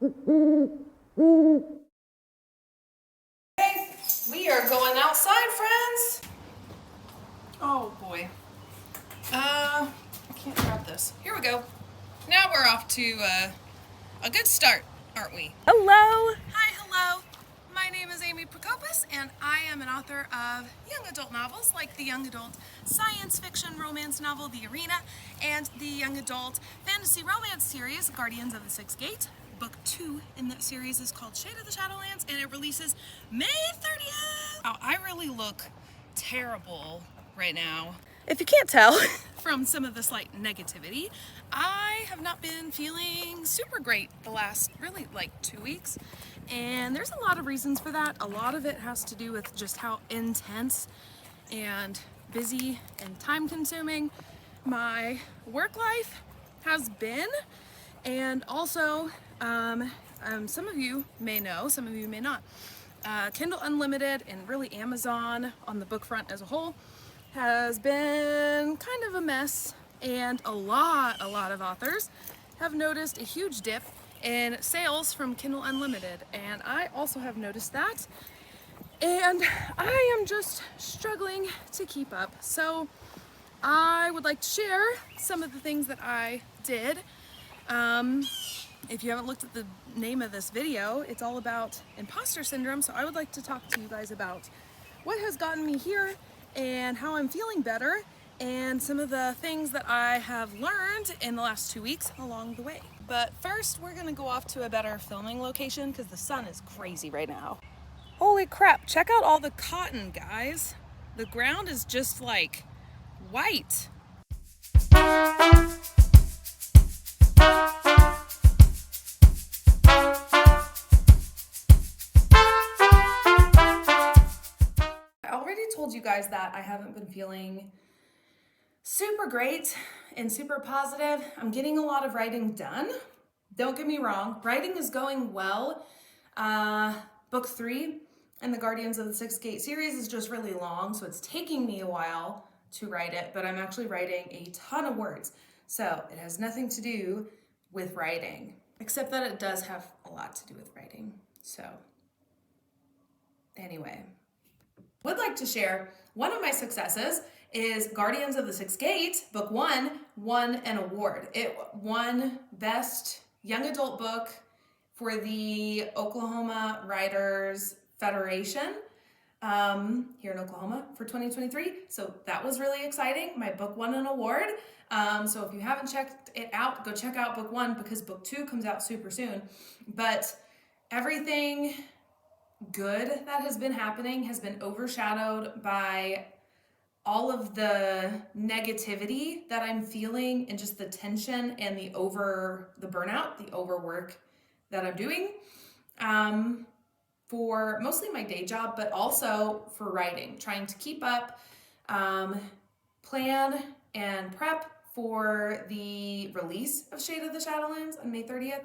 Hey, we are going outside, friends. Oh boy. I can't grab this. Here we go. Now we're off to a good start, aren't we? Hello! Hi, hello. My name is Amy Prokopis, and I am an author of young adult novels like the young adult science fiction romance novel The Arena and the young adult fantasy romance series Guardians of the Sixth Gate. Book 2 in that series is called Shade of the Shadowlands, and it releases May 30th. Oh, I really look terrible right now. If you can't tell from some of the slight negativity, I have not been feeling super great the last really like 2 weeks. And there's a lot of reasons for that. A lot of it has to do with just how intense and busy and time consuming my work life has been. And also, some of you may know, some of you may not. Kindle Unlimited and really Amazon on the book front as a whole has been kind of a mess, and a lot of authors have noticed a huge dip in sales from Kindle Unlimited, and I also have noticed that, and I am just struggling to keep up. So I would like to share some of the things that I did. If you haven't looked at the name of this video, it's all about imposter syndrome, so I would like to talk to you guys about what has gotten me here and how I'm feeling better, and some of the things that I have learned in the last 2 weeks along the way. But first, we're gonna go off to a better filming location because the sun is crazy right now. Holy crap, check out all the cotton, guys. The ground is just like white. Told you guys that I haven't been feeling super great and super positive. I'm getting a lot of writing done. Don't get me wrong, writing is going well. Book 3 in the Guardians of the Sixth Gate series is just really long, so it's taking me a while to write it, but I'm actually writing a ton of words. So it has nothing to do with writing, except that it does have a lot to do with writing. So anyway, would like to share one of my successes is Guardians of the Sixth Gate, book 1, won an award. It won Best Young Adult Book for the Oklahoma Writers Federation here in Oklahoma for 2023. So that was really exciting. My book won an award. So if you haven't checked it out, go check out book 1 because book 2 comes out super soon. But everything good that has been happening has been overshadowed by all of the negativity that I'm feeling and just the tension and the burnout, the overwork that I'm doing for mostly my day job, but also for writing, trying to keep up, plan and prep for the release of Shade of the Shadowlands on May 30th.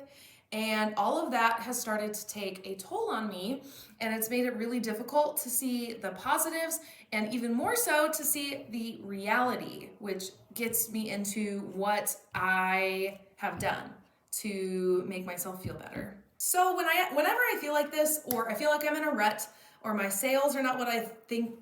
And all of that has started to take a toll on me, and it's made it really difficult to see the positives and even more so to see the reality, which gets me into what I have done to make myself feel better. So whenever I feel like this, or I feel like I'm in a rut, or my sales are not what I think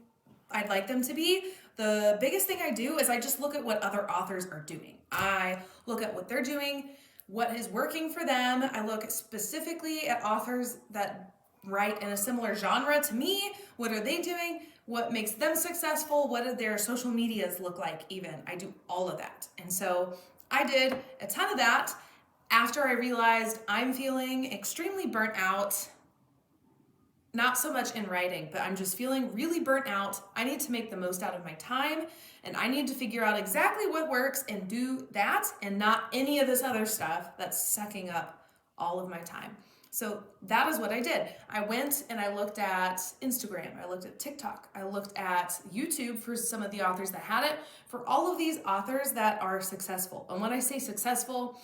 I'd like them to be, the biggest thing I do is I just look at what other authors are doing. I look at what they're doing, what is working for them. I look specifically at authors that write in a similar genre to me. What are they doing? What makes them successful? What do their social medias look like even? I do all of that. And so I did a ton of that after I realized I'm feeling extremely burnt out. Not so much in writing, but I'm just feeling really burnt out. I need to make the most out of my time, and I need to figure out exactly what works and do that and not any of this other stuff that's sucking up all of my time. So that is what I did. I went and I looked at Instagram, I looked at TikTok, I looked at YouTube for some of the authors that had it, for all of these authors that are successful. And when I say successful,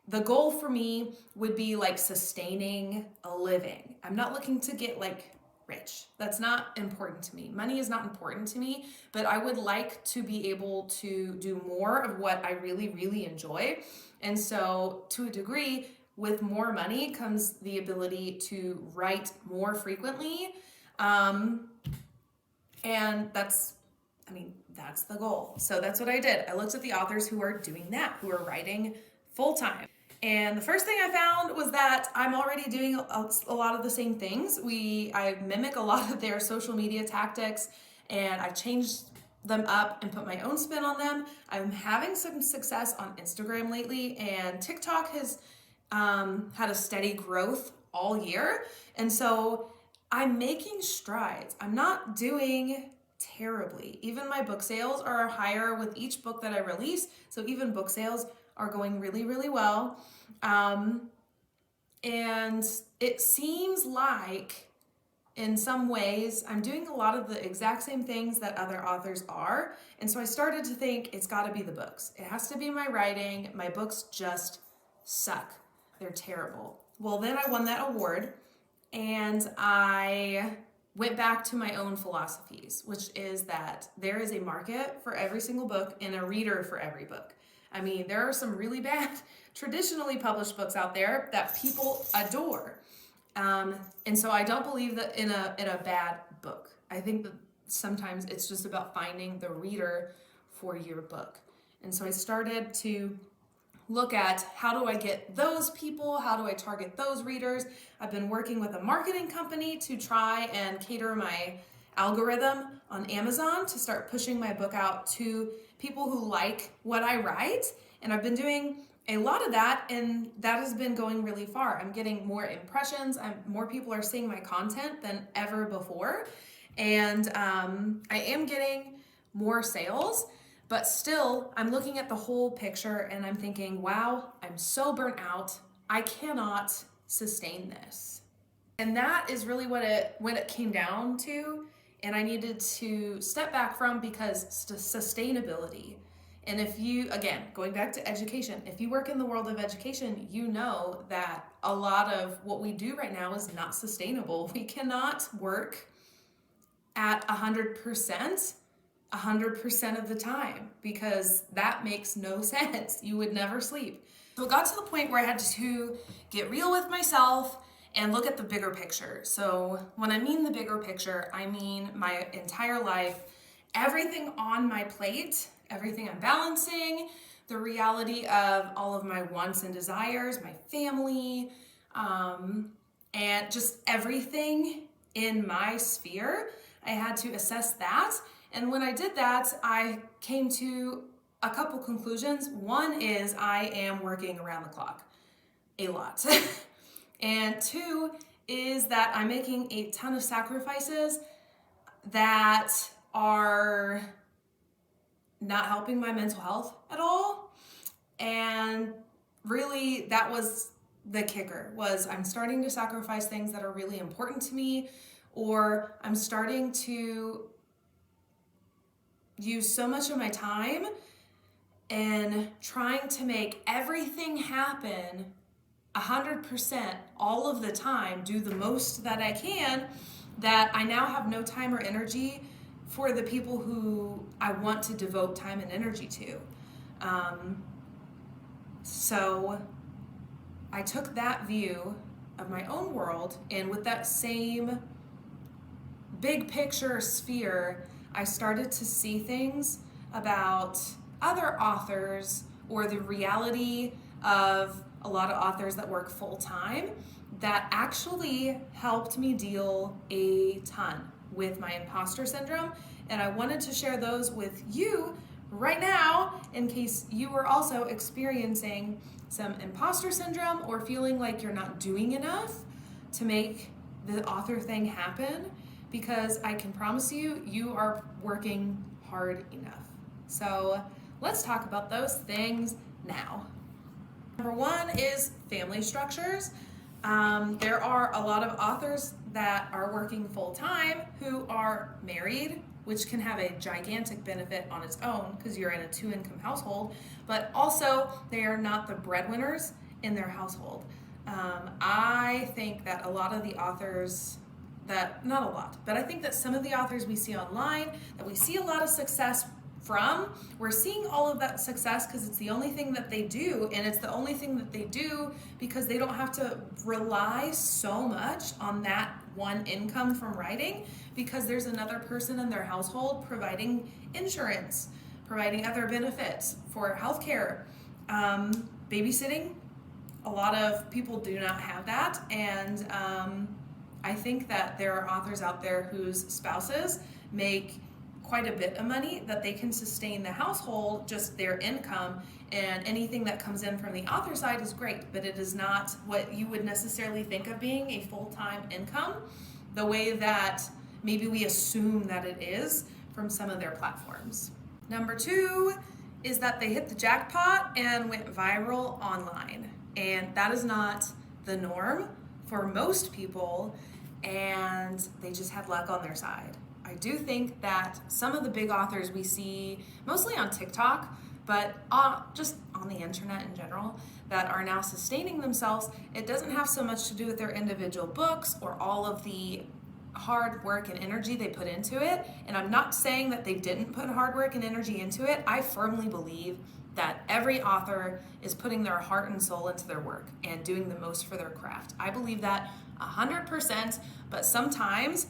the goal for me would be like sustaining a living. I'm not looking to get like rich. That's not important to me. Money is not important to me, but I would like to be able to do more of what I really, really enjoy. And so to a degree, with more money comes the ability to write more frequently. And that's the goal. So that's what I did. I looked at the authors who are doing that, who are writing full time. And the first thing I found was that I'm already doing a lot of the same things. I mimic a lot of their social media tactics, and I've changed them up and put my own spin on them. I'm having some success on Instagram lately, and TikTok has had a steady growth all year. And so I'm making strides. I'm not doing terribly. Even my book sales are higher with each book that I release. So even book sales are going really, really well. And it seems like in some ways I'm doing a lot of the exact same things that other authors are. And so I started to think it's got to be the books. It has to be my writing. My books just suck. They're terrible. Well, then I won that award, and I went back to my own philosophies, which is that there is a market for every single book and a reader for every book. I mean, there are some really bad traditionally published books out there that people adore. And so I don't believe that in a bad book. I think that sometimes it's just about finding the reader for your book. And so I started to look at how do I get those people? How do I target those readers? I've been working with a marketing company to try and cater my algorithm on Amazon to start pushing my book out to people who like what I write. And I've been doing a lot of that, and that has been going really far. I'm getting more impressions. More people are seeing my content than ever before. And I am getting more sales. But still, I'm looking at the whole picture and I'm thinking, wow, I'm so burnt out. I cannot sustain this. And that is really what it came down to. And I needed to step back from, because sustainability. And if you, again, going back to education, if you work in the world of education, you know that a lot of what we do right now is not sustainable. We cannot work at 100% of the time, because that makes no sense. You would never sleep. So it got to the point where I had to get real with myself and look at the bigger picture. So when I mean the bigger picture, I mean my entire life, everything on my plate, everything I'm balancing, the reality of all of my wants and desires, my family, and just everything in my sphere. I had to assess that. And when I did that, I came to a couple conclusions. One is I am working around the clock a lot. And two is that I'm making a ton of sacrifices that are not helping my mental health at all. And really, that was the kicker, was I'm starting to sacrifice things that are really important to me, or I'm starting to use so much of my time in trying to make everything happen 100% all of the time, do the most that I can, that I now have no time or energy for the people who I want to devote time and energy to. So I took that view of my own world, and with that same big picture sphere, I started to see things about other authors, or the reality of a lot of authors that work full time, that actually helped me deal a ton with my imposter syndrome. And I wanted to share those with you right now in case you were also experiencing some imposter syndrome, or feeling like you're not doing enough to make the author thing happen, because I can promise you, you are working hard enough. So let's talk about those things now. Number one is family structures. There are a lot of authors that are working full time who are married, which can have a gigantic benefit on its own because you're in a 2-income household, but also they are not the breadwinners in their household. I think that a lot of the authors not a lot, but I think that some of the authors we see online, that we see a lot of success from. We're seeing all of that success because it's the only thing that they do, and it's the only thing that they do because they don't have to rely so much on that one income from writing, because there's another person in their household providing insurance, providing other benefits for healthcare, babysitting. A lot of people do not have that, and I think that there are authors out there whose spouses make quite a bit of money that they can sustain the household, just their income, and anything that comes in from the author side is great, but it is not what you would necessarily think of being a full-time income, the way that maybe we assume that it is from some of their platforms. Number 2 is that they hit the jackpot and went viral online, and that is not the norm for most people, and they just had luck on their side. I do think that some of the big authors we see, mostly on TikTok, but just on the internet in general, that are now sustaining themselves, it doesn't have so much to do with their individual books or all of the hard work and energy they put into it. And I'm not saying that they didn't put hard work and energy into it. I firmly believe that every author is putting their heart and soul into their work and doing the most for their craft. I believe that 100%, but sometimes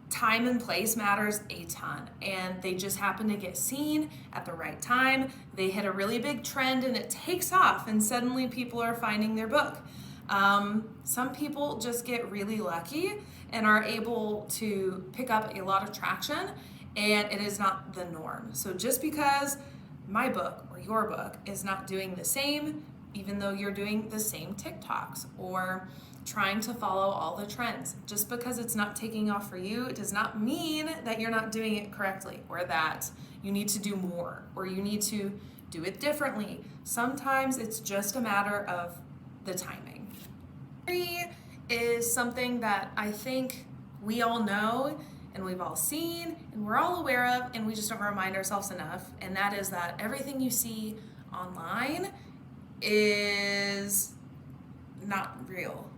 time and place matters a ton, and they just happen to get seen at the right time. They hit a really big trend and it takes off, and suddenly people are finding their book. Some people just get really lucky and are able to pick up a lot of traction, and it is not the norm. So just because my book or your book is not doing the same, even though you're doing the same TikToks or trying to follow all the trends, just because it's not taking off for you, it does not mean that you're not doing it correctly, or that you need to do more, or you need to do it differently. Sometimes it's just a matter of the timing. 3 is something that I think we all know and we've all seen and we're all aware of, and we just don't remind ourselves enough, and that is that everything you see online is not real.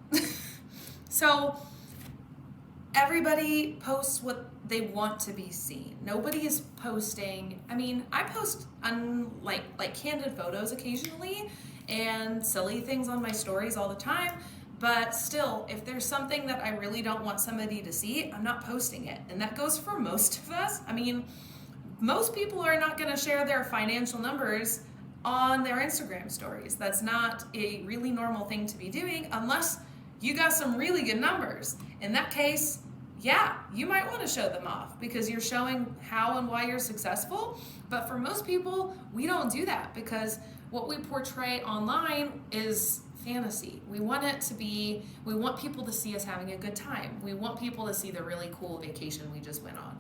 So everybody posts what they want to be seen. Nobody is posting, I mean, I post like candid photos occasionally and silly things on my stories all the time, but still, if there's something that I really don't want somebody to see, I'm not posting it. And that goes for most of us. I mean, most people are not going to share their financial numbers on their Instagram stories. That's not a really normal thing to be doing unless you got some really good numbers. In that case, yeah, you might want to show them off because you're showing how and why you're successful. But for most people, we don't do that because what we portray online is fantasy. We want people to see us having a good time. We want people to see the really cool vacation we just went on.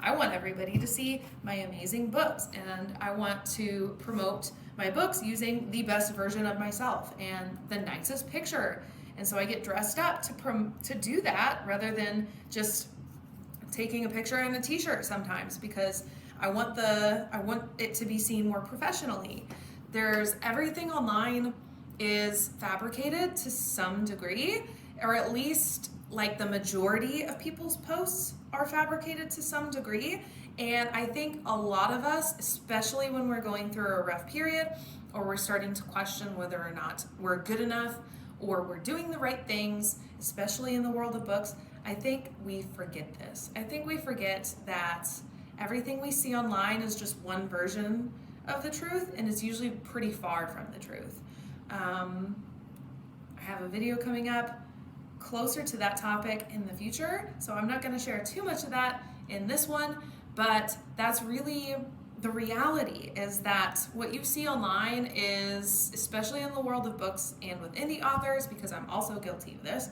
I want everybody to see my amazing books, and I want to promote my books using the best version of myself and the nicest picture. And so I get dressed up to do that rather than just taking a picture in a t-shirt sometimes, because I want it to be seen more professionally. Everything online is fabricated to some degree, or at least like the majority of people's posts are fabricated to some degree. And I think a lot of us, especially when we're going through a rough period or we're starting to question whether or not we're good enough or we're doing the right things, especially in the world of books, I think we forget this. I think we forget that everything we see online is just one version of the truth, and it's usually pretty far from the truth. I have a video coming up closer to that topic in the future, so I'm not going to share too much of that in this one, but that's really the reality, is that what you see online is, especially in the world of books and with indie authors, because I'm also guilty of this,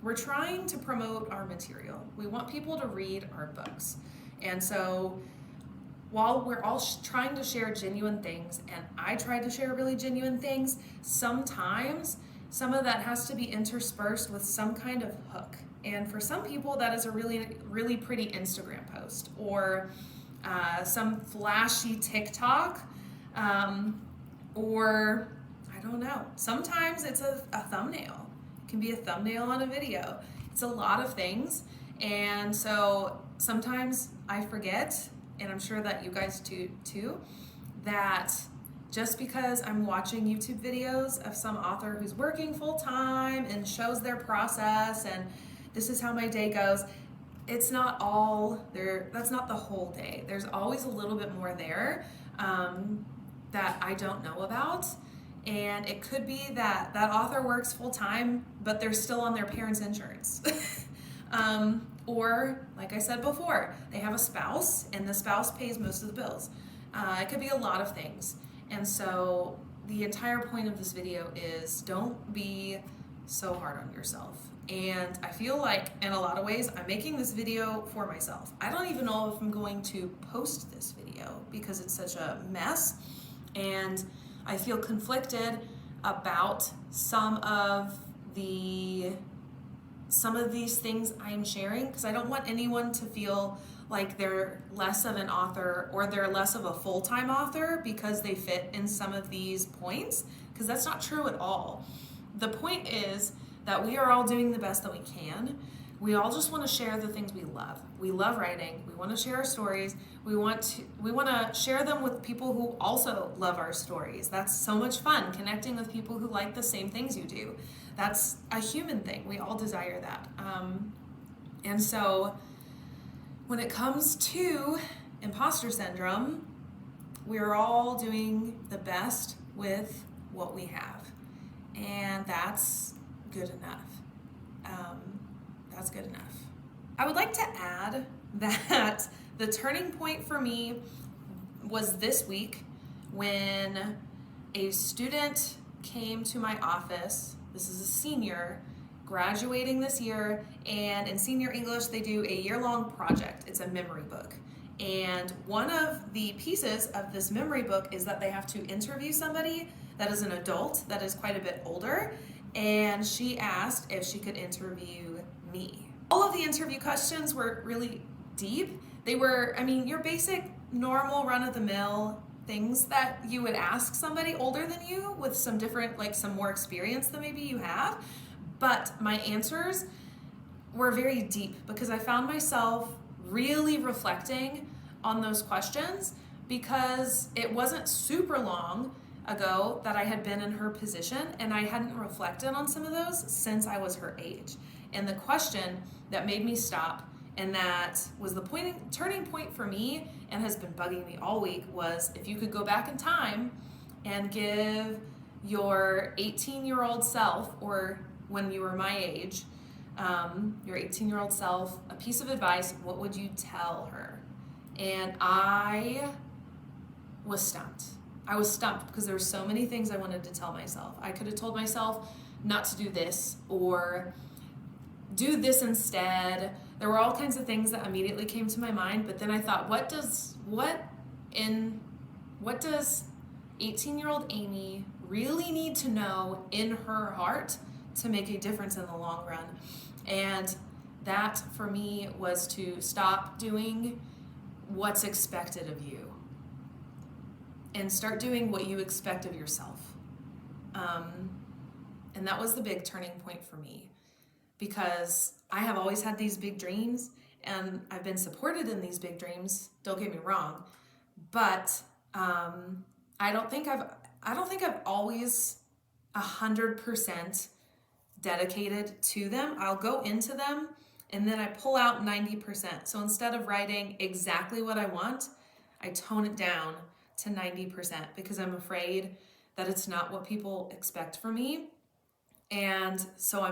we're trying to promote our material. We want people to read our books. And so while we're all trying to share genuine things, and I try to share really genuine things, sometimes some of that has to be interspersed with some kind of hook. And for some people, that is a really, really pretty Instagram post, or some flashy TikTok, or I don't know. Sometimes it's a thumbnail. It can be a thumbnail on a video. It's a lot of things. And so sometimes I forget and I'm sure that you guys do too, that just because I'm watching YouTube videos of some author who's working full time and shows their process and this is how my day goes, it's not all there. That's not the whole day. There's always a little bit more there that I don't know about. And it could be that that author works full time, but they're still on their parents' insurance. Or, like I said before, they have a spouse and the spouse pays most of the bills. It could be a lot of things. And so the entire point of this video is don't be so hard on yourself. And I feel like in a lot of ways I'm making this video for myself. I don't even know if I'm going to post this video because it's such a mess, and I feel conflicted about some of these things I'm sharing, because I don't want anyone to feel like they're less of an author or they're less of a full-time author because they fit in some of these points, because that's not true at all. The point is that we are all doing the best that we can. We all just want to share the things we love. We love writing. We want to share our stories. We want to share them with people who also love our stories. That's so much fun, connecting with people who like the same things you do. That's a human thing. We all desire that. And so when it comes to imposter syndrome, we're all doing the best with what we have. And that's good enough. That's good enough. I would like to add that the turning point for me was this week when a student came to my office. This is a senior graduating this year, and in senior English they do a year-long project. It's a memory book. And one of the pieces of this memory book is that they have to interview somebody that is an adult that is quite a bit older, and she asked if she could interview me. All of the interview questions were really deep. They were, your basic, normal, run-of-the-mill things that you would ask somebody older than you with some different, some more experience than maybe you have. But my answers were very deep because I found myself really reflecting on those questions, because it wasn't super long ago that I had been in her position and I hadn't reflected on some of those since I was her age. And the question that made me stop, and that was the turning point for me and has been bugging me all week, was if you could go back in time and give your 18-year-old self, or when you were my age, your 18-year-old self, a piece of advice, what would you tell her? And I was stumped. I was stumped because there were so many things I wanted to tell myself. I could have told myself not to do this or do this instead. There were all kinds of things that immediately came to my mind, but then I thought, what does 18-year-old Amy really need to know in her heart to make a difference in the long run? And that for me was to stop doing what's expected of you and start doing what you expect of yourself. And that was the big turning point for me, because I have always had these big dreams and I've been supported in these big dreams, don't get me wrong, but I don't think I've always 100% dedicated to them. I'll go into them and then I pull out 90%. So instead of writing exactly what I want, I tone it down to 90% because I'm afraid that it's not what people expect from me. And so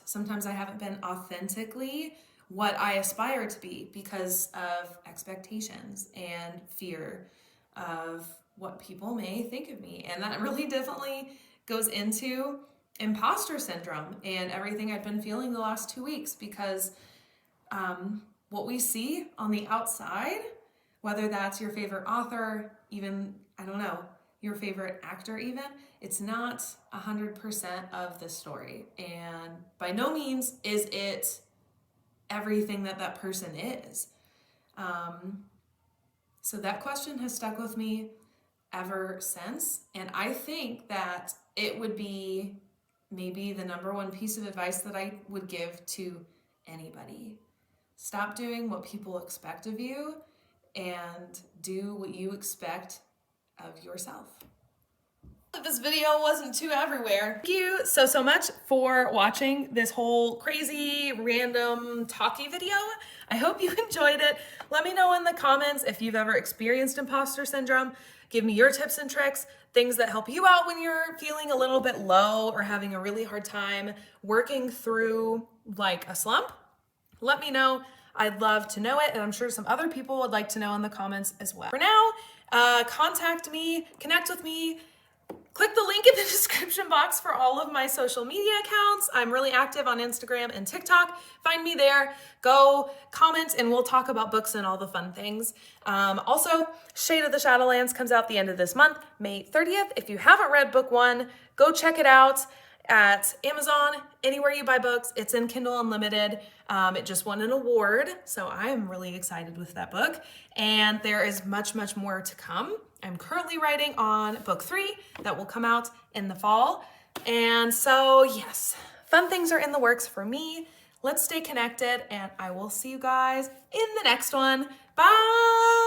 sometimes I haven't been authentically what I aspire to be because of expectations and fear of what people may think of me. And that really definitely goes into imposter syndrome and everything I've been feeling the last 2 weeks, because what we see on the outside, whether that's your favorite author, even, your favorite actor even, it's not 100% of the story. And by no means is it everything that person is. So that question has stuck with me ever since. And I think that it would be maybe the number one piece of advice that I would give to anybody. Stop doing what people expect of you and do what you expect of yourself. If this video wasn't too everywhere. Thank you so much for watching this whole crazy random talky video. I hope you enjoyed it. Let me know in the comments if you've ever experienced imposter syndrome. Give me your tips and tricks, things that help you out when you're feeling a little bit low or having a really hard time working through like a slump. Let me know. I'd love to know it, and I'm sure some other people would like to know in the comments as well. For now, contact me, connect with me. Click the link in the description box for all of my social media accounts. I'm really active on Instagram and TikTok. Find me there. Go comment and we'll talk about books and all the fun things. Also, Shade of the Shadowlands comes out the end of this month, May 30th. If you haven't read book 1, go check it out at Amazon, anywhere you buy books. It's in Kindle Unlimited. It just won an award, so I am really excited with that book. And there is much more to come. I'm currently writing on book 3 that will come out in the fall. And so yes, fun things are in the works for me. Let's stay connected, and I will see you guys in the next one. Bye!